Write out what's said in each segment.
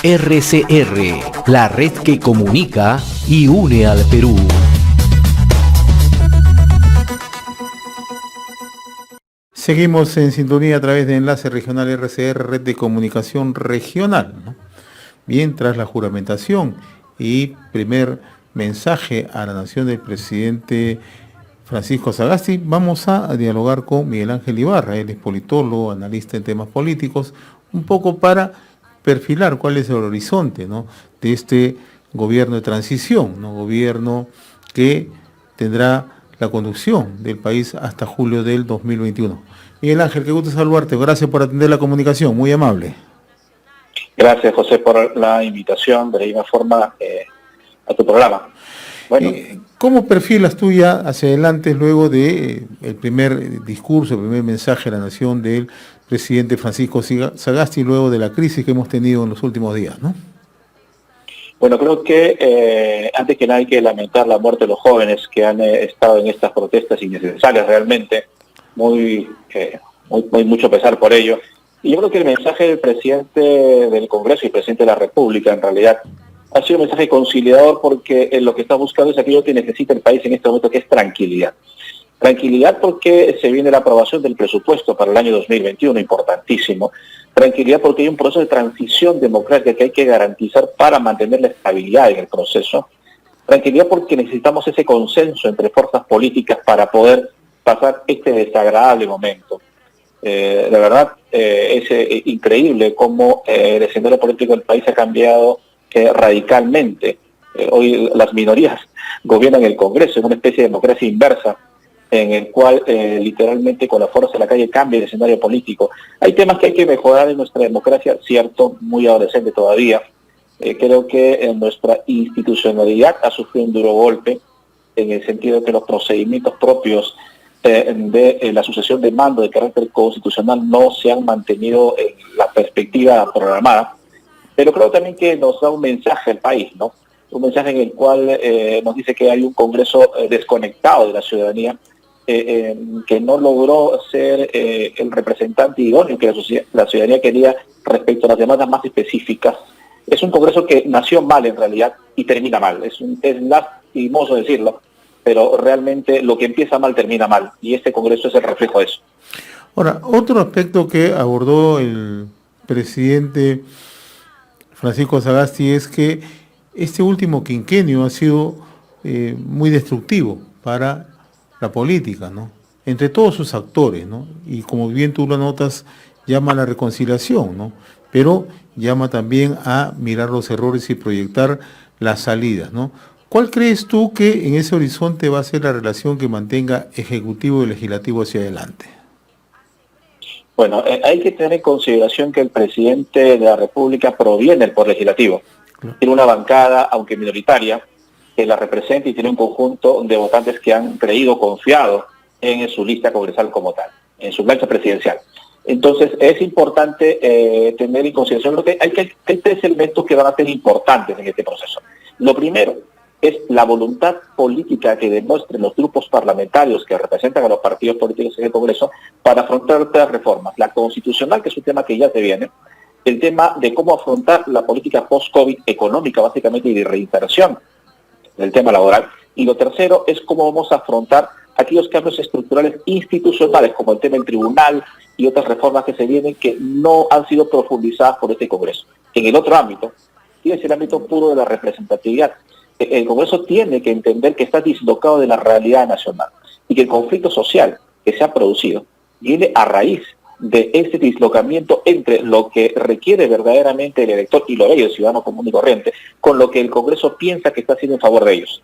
RCR, la red que comunica y une al Perú. Seguimos en sintonía a través de Enlace Regional RCR, red de comunicación regional, ¿no? Bien, tras la juramentación y primer mensaje a la nación del presidente Francisco Sagasti, vamos a dialogar con Miguel Ángel Ibarra. Él es politólogo, analista en temas políticos, un poco para perfilar cuál es el horizonte, ¿no?, de este gobierno de transición, ¿no?, gobierno que tendrá la conducción del país hasta julio del 2021. Miguel Ángel, qué gusto saludarte, gracias por atender la comunicación, muy amable. Gracias, José, por la invitación de la misma forma a tu programa. Bueno, ¿cómo perfilas tú ya hacia adelante luego de el primer discurso, el primer mensaje a la nación del presidente Francisco Sagasti, luego de la crisis que hemos tenido en los últimos días, ¿no? Bueno, creo que antes que nada hay que lamentar la muerte de los jóvenes que han estado en estas protestas innecesarias realmente, mucho pesar por ello. Y yo creo que el mensaje del presidente del Congreso y presidente de la República, en realidad, ha sido un mensaje conciliador porque lo que está buscando es aquello que necesita el país en este momento, que es tranquilidad. Tranquilidad porque se viene la aprobación del presupuesto para el año 2021, importantísimo. Tranquilidad porque hay un proceso de transición democrática que hay que garantizar para mantener la estabilidad en el proceso. Tranquilidad porque necesitamos ese consenso entre fuerzas políticas para poder pasar este desagradable momento. De verdad, es increíble cómo el escenario político del país ha cambiado radicalmente. Hoy las minorías gobiernan el Congreso en una especie de democracia inversa, en el cual literalmente con la fuerza de la calle cambia el escenario político. Hay temas que hay que mejorar en nuestra democracia, cierto, muy adolescente todavía. Creo que nuestra institucionalidad ha sufrido un duro golpe, en el sentido de que los procedimientos propios de la sucesión de mando de carácter constitucional no se han mantenido en la perspectiva programada. Pero creo también que nos da un mensaje al país, ¿no? Un mensaje en el cual nos dice que hay un Congreso desconectado de la ciudadanía, que no logró ser el representante idóneo que la ciudadanía quería respecto a las demandas más específicas. Es un Congreso que nació mal en realidad y termina mal. Es lastimoso decirlo, pero realmente lo que empieza mal termina mal, y este Congreso es el reflejo de eso. Ahora, otro aspecto que abordó el presidente Francisco Sagasti es que este último quinquenio ha sido muy destructivo para la política, ¿no?, entre todos sus actores, ¿no?, y como bien tú lo notas, llama a la reconciliación, ¿no?, pero llama también a mirar los errores y proyectar las salidas, ¿no? ¿Cuál crees tú que en ese horizonte va a ser la relación que mantenga Ejecutivo y Legislativo hacia adelante? Bueno, hay que tener en consideración que el presidente de la República proviene del Poder Legislativo. Tiene una bancada, aunque minoritaria, que la representa y tiene un conjunto de votantes que han creído, confiado en su lista congresal como tal, en su plancha presidencial. Entonces, es importante tener en consideración, creo que hay tres elementos que van a ser importantes en este proceso. Lo primero es la voluntad política que demuestren los grupos parlamentarios que representan a los partidos políticos en el Congreso para afrontar otras reformas. La constitucional, que es un tema que ya se viene, el tema de cómo afrontar la política post-COVID económica, básicamente, y de reinserción del tema laboral. Y lo tercero es cómo vamos a afrontar aquellos cambios estructurales institucionales, como el tema del tribunal y otras reformas que se vienen que no han sido profundizadas por este Congreso. En el otro ámbito, tiene el ámbito puro de la representatividad. El Congreso tiene que entender que está dislocado de la realidad nacional y que el conflicto social que se ha producido viene a raíz de este dislocamiento entre lo que requiere verdaderamente el elector y lo bello del ciudadano común y corriente, con lo que el Congreso piensa que está haciendo en favor de ellos.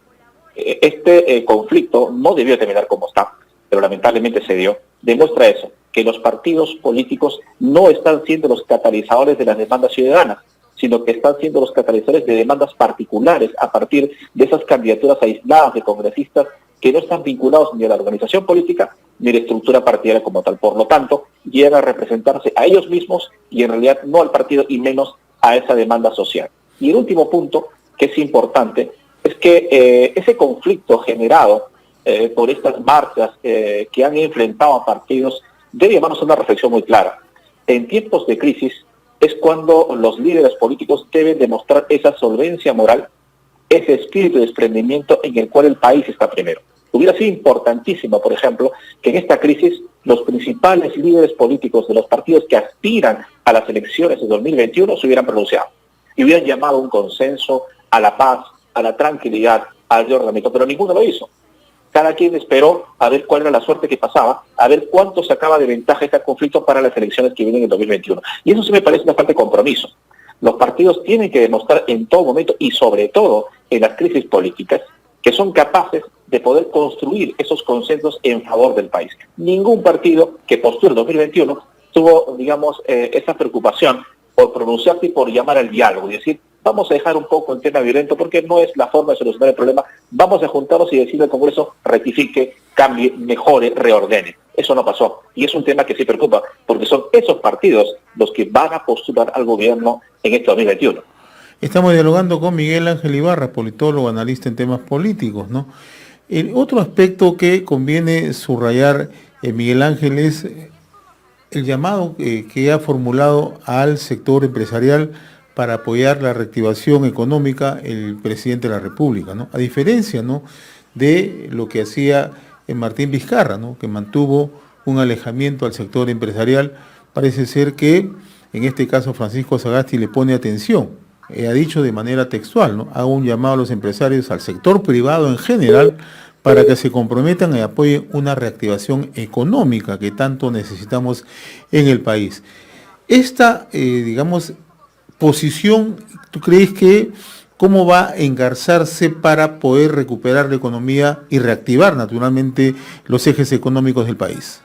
Este conflicto no debió terminar como está, pero lamentablemente se dio. Demuestra eso, que los partidos políticos no están siendo los catalizadores de las demandas ciudadanas, sino que están siendo los catalizadores de demandas particulares a partir de esas candidaturas aisladas de congresistas que no están vinculados ni a la organización política ni a la estructura partidaria como tal. Por lo tanto, llegan a representarse a ellos mismos y en realidad no al partido y menos a esa demanda social. Y el último punto, que es importante, es que ese conflicto generado por estas marchas que han enfrentado a partidos debe llevarnos a una reflexión muy clara. En tiempos de crisis, es cuando los líderes políticos deben demostrar esa solvencia moral, ese espíritu de desprendimiento en el cual el país está primero. Hubiera sido importantísimo, por ejemplo, que en esta crisis los principales líderes políticos de los partidos que aspiran a las elecciones de 2021 se hubieran pronunciado y hubieran llamado a un consenso, a la paz, a la tranquilidad, al reordenamiento, pero ninguno lo hizo. Cada quien esperó a ver cuál era la suerte que pasaba, a ver cuánto sacaba de ventaja este conflicto para las elecciones que vienen en 2021. Y eso sí me parece una falta de compromiso. Los partidos tienen que demostrar en todo momento, y sobre todo en las crisis políticas, que son capaces de poder construir esos consensos en favor del país. Ningún partido que postule en 2021 tuvo, digamos, esa preocupación por pronunciarse y por llamar al diálogo y decir, vamos a dejar un poco el tema violento porque no es la forma de solucionar el problema, vamos a juntarnos y decirle al Congreso rectifique, cambie, mejore, reordene. Eso no pasó y es un tema que sí preocupa porque son esos partidos los que van a postular al gobierno en este 2021. Estamos dialogando con Miguel Ángel Ibarra, politólogo, analista en temas políticos, ¿no? El otro aspecto que conviene subrayar, Miguel Ángel, es el llamado que ha formulado al sector empresarial para apoyar la reactivación económica el presidente de la República, ¿no? A diferencia, ¿no?, de lo que hacía Martín Vizcarra, ¿no?, que mantuvo un alejamiento al sector empresarial. Parece ser que en este caso Francisco Sagasti le pone atención. Ha dicho de manera textual, ¿no?, hago un llamado a los empresarios, al sector privado en general, para que se comprometan y apoyen una reactivación económica que tanto necesitamos en el país. Esta, digamos, posición, ¿tú crees que cómo va a engarzarse para poder recuperar la economía y reactivar naturalmente los ejes económicos del país?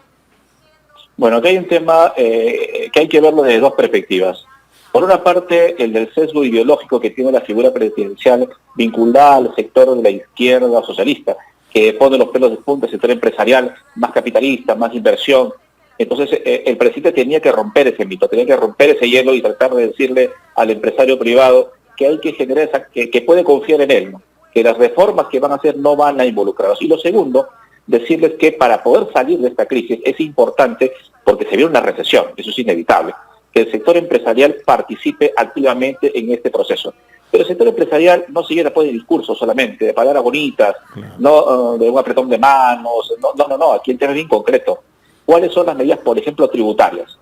Bueno, aquí hay un tema que hay que verlo desde dos perspectivas. Por una parte, el del sesgo ideológico que tiene la figura presidencial vinculada al sector de la izquierda socialista, que pone los pelos de punta al sector empresarial, más capitalista, más inversión. Entonces, el presidente tenía que romper ese mito, tenía que romper ese hielo y tratar de decirle al empresario privado que hay que generar, que puede confiar en él, ¿no?, que las reformas que van a hacer no van a involucrarlos. Y lo segundo, decirles que para poder salir de esta crisis es importante, porque se viene una recesión, eso es inevitable, que el sector empresarial participe activamente en este proceso. Pero el sector empresarial no se llena pues de discursos solamente, de palabras bonitas, claro, no de un apretón de manos, no, aquí el tema es bien concreto. ¿Cuáles son las medidas, por ejemplo, tributarias?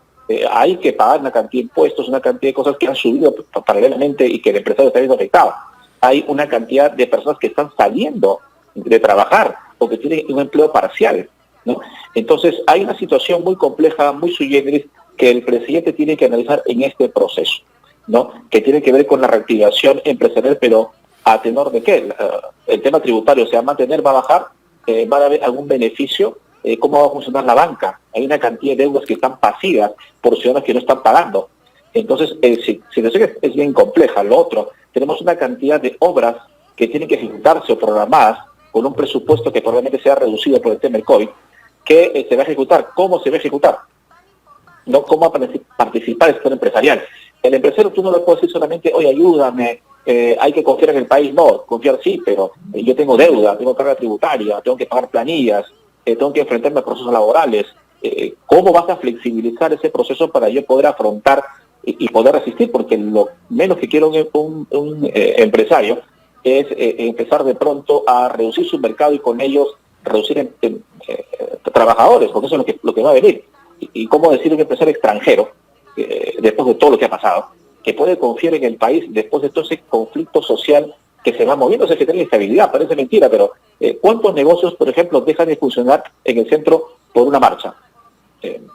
Hay que pagar una cantidad de impuestos, una cantidad de cosas que han subido paralelamente y que el empresario está viendo afectado. Hay una cantidad de personas que están saliendo de trabajar o que tienen un empleo parcial, ¿no? Entonces hay una situación muy compleja, muy sui generis, que el presidente tiene que analizar en este proceso, ¿no?, que tiene que ver con la reactivación empresarial, pero a tenor de qué. El tema tributario, se va a mantener, va a bajar, va a haber algún beneficio, cómo va a funcionar la banca. Hay una cantidad de deudas que están pasivas por ciudadanos que no están pagando. Entonces, situación es bien compleja. Lo otro, tenemos una cantidad de obras que tienen que ejecutarse o programadas con un presupuesto que probablemente sea reducido por el tema del COVID, que se va a ejecutar. ¿Cómo se va a ejecutar? No cómo va a participar el sector empresarial. El empresario tú no le puedes decir solamente, oye, ayúdame, hay que confiar en el país. No, confiar sí, pero yo tengo deuda, tengo carga tributaria, tengo que pagar planillas, tengo que enfrentarme a procesos laborales. ¿Cómo vas a flexibilizar ese proceso para yo poder afrontar y poder resistir? Porque lo menos que quiere un empresario es empezar de pronto a reducir su mercado y con ellos reducir trabajadores, porque eso es lo que va a venir. Y cómo decir un empresario extranjero, después de todo lo que ha pasado, que puede confiar en el país después de todo ese conflicto social que se va moviendo, que tiene estabilidad, parece mentira, pero ¿cuántos negocios, por ejemplo, dejan de funcionar en el centro por una marcha?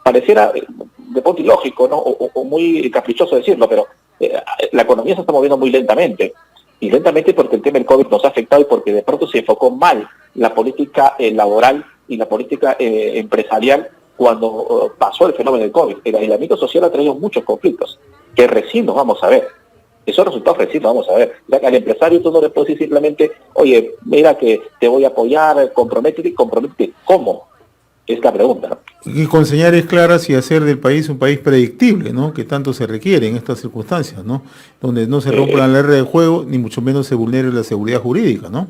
Pareciera de pronto ilógico, ¿no?, o muy caprichoso decirlo, pero la economía se está moviendo muy lentamente, y lentamente porque el tema del COVID nos ha afectado y porque de pronto se enfocó mal la política laboral y la política empresarial cuando pasó el fenómeno del COVID. El aislamiento social ha traído muchos conflictos que recién nos vamos a ver. Esos resultados recién nos vamos a ver. Al empresario tú no le puedes decir simplemente, oye, mira que te voy a apoyar, comprométete. ¿Cómo? Es la pregunta, ¿no? Y con señales claras y hacer del país un país predictible, ¿no?, que tanto se requiere en estas circunstancias, ¿no?, donde no se rompa la regla de juego, ni mucho menos se vulnere la seguridad jurídica, ¿no?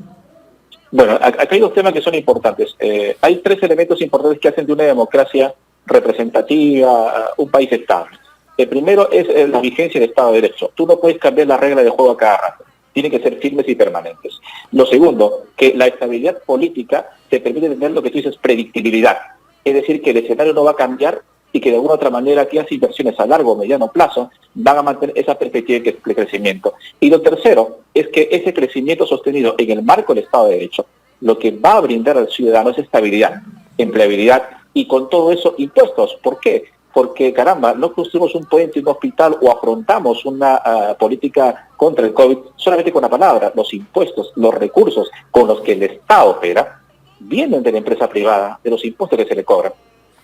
Bueno, acá hay dos temas que son importantes. Hay tres elementos importantes que hacen de una democracia representativa un país estable. El primero es la vigencia del Estado de Derecho. Tú no puedes cambiar la regla de juego a cada rato. Tienen que ser firmes y permanentes. Lo segundo, que la estabilidad política te permite tener lo que tú dices, predictibilidad. Es decir, que el escenario no va a cambiar y que de alguna otra manera aquellas inversiones a largo o mediano plazo van a mantener esa perspectiva de crecimiento. Y lo tercero es que ese crecimiento sostenido en el marco del Estado de Derecho, lo que va a brindar al ciudadano es estabilidad, empleabilidad y con todo eso impuestos. ¿Por qué? Porque, caramba, no construimos un puente, un hospital o afrontamos una política contra el COVID solamente con la palabra. Los impuestos, los recursos con los que el Estado opera, vienen de la empresa privada, de los impuestos que se le cobran.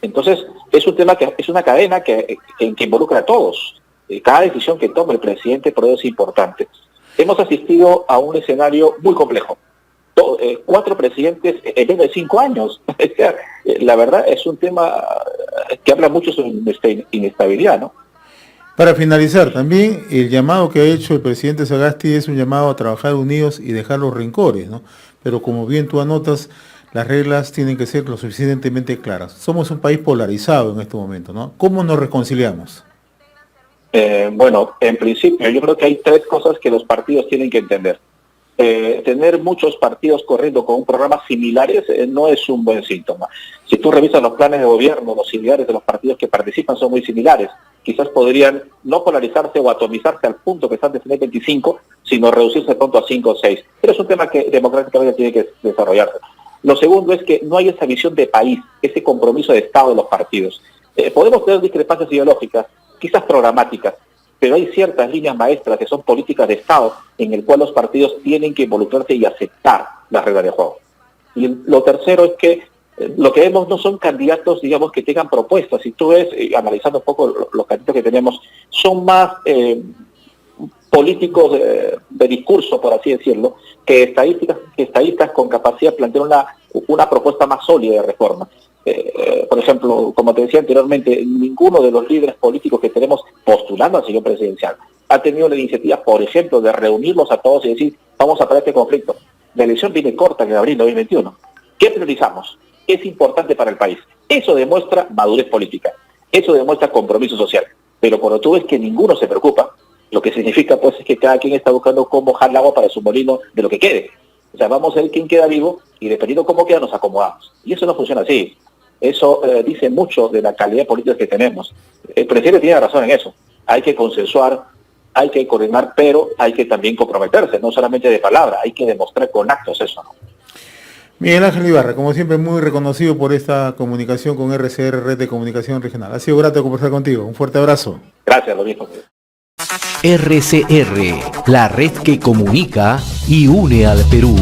Entonces, es un tema que es una cadena que involucra a todos. Cada decisión que tome el presidente por eso es importante. Hemos asistido a un escenario muy complejo. 4 presidentes en menos de 5 años. La verdad es un tema que habla mucho sobre inestabilidad, ¿no? Para finalizar, también el llamado que ha hecho el presidente Sagasti es un llamado a trabajar unidos y dejar los rencores, ¿no? Pero como bien tú anotas, las reglas tienen que ser lo suficientemente claras. Somos un país polarizado en este momento, ¿no? ¿Cómo nos reconciliamos? Bueno, en principio yo creo que hay 3 cosas que los partidos tienen que entender. Tener muchos partidos corriendo con programas similares no es un buen síntoma. Si tú revisas los planes de gobierno, los similares de los partidos que participan son muy similares. Quizás podrían no polarizarse o atomizarse al punto que están de tener 25, sino reducirse de pronto a 5 o 6. Pero es un tema que democráticamente tiene que desarrollarse. Lo segundo es que no hay esa visión de país, ese compromiso de Estado de los partidos. Podemos tener discrepancias ideológicas, quizás programáticas, pero hay ciertas líneas maestras que son políticas de Estado en el cual los partidos tienen que involucrarse y aceptar las reglas de juego. Y lo tercero es que lo que vemos no son candidatos, digamos, que tengan propuestas. Si tú ves, analizando un poco los candidatos que tenemos, son más políticos de discurso, por así decirlo, que estadistas con capacidad de plantear una propuesta más sólida de reforma. Por ejemplo, como te decía anteriormente, ninguno de los líderes políticos que tenemos postulando al señor presidencial ha tenido la iniciativa, por ejemplo, de reunirlos a todos y decir, vamos a parar este conflicto. La elección viene corta en abril de 2021. ¿Qué priorizamos? ¿Qué es importante para el país? Eso demuestra madurez política, eso demuestra compromiso social. Pero cuando tú ves que ninguno se preocupa, lo que significa pues es que cada quien está buscando cómo mojar el agua para su molino de lo que quede. O sea, vamos a ver quién queda vivo y dependiendo cómo queda nos acomodamos. Y eso no funciona así. Eso dice mucho de la calidad política que tenemos. El presidente tiene razón en eso. Hay que consensuar, hay que coordinar, pero hay que también comprometerse, no solamente de palabra, hay que demostrar con actos eso, ¿no? Miguel Ángel Ibarra, como siempre, muy reconocido por esta comunicación con RCR, Red de Comunicación Regional. Ha sido grato conversar contigo. Un fuerte abrazo. Gracias, lo mismo. RCR, la red que comunica y une al Perú.